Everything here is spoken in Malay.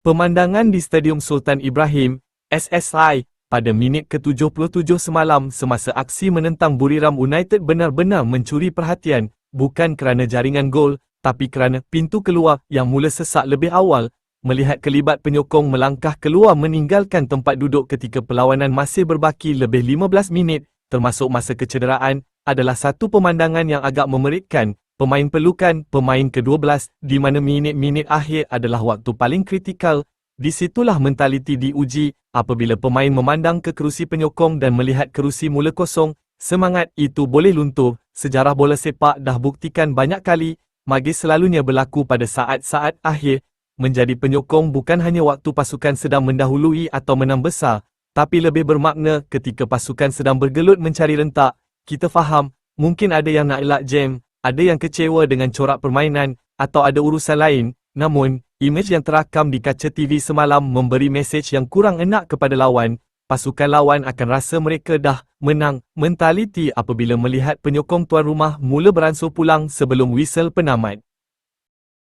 Pemandangan di Stadium Sultan Ibrahim, SSI, pada minit ke-77 semalam semasa aksi menentang Buriram United benar-benar mencuri perhatian, bukan kerana jaringan gol, tapi kerana pintu keluar yang mula sesak lebih awal, melihat kelibat penyokong melangkah keluar meninggalkan tempat duduk ketika perlawanan masih berbaki lebih 15 minit, termasuk masa kecederaan, adalah satu pemandangan yang agak memeritkan. Pemain pelukan pemain ke-12, di mana minit-minit akhir adalah waktu paling kritikal. Di situlah mentaliti diuji, apabila pemain memandang ke kerusi penyokong dan melihat kerusi mula kosong, semangat itu boleh luntur. Sejarah bola sepak dah buktikan banyak kali, magis selalunya berlaku pada saat-saat akhir. Menjadi penyokong bukan hanya waktu pasukan sedang mendahului atau menang besar, tapi lebih bermakna ketika pasukan sedang bergelut mencari rentak. Kita faham, mungkin ada yang nak elak jam, ada yang kecewa dengan corak permainan, atau ada urusan lain. Namun, imej yang terakam di kaca TV semalam memberi mesej yang kurang enak kepada lawan. Pasukan lawan akan rasa mereka dah menang mentaliti apabila melihat penyokong tuan rumah mula beransur pulang sebelum whistle penamat.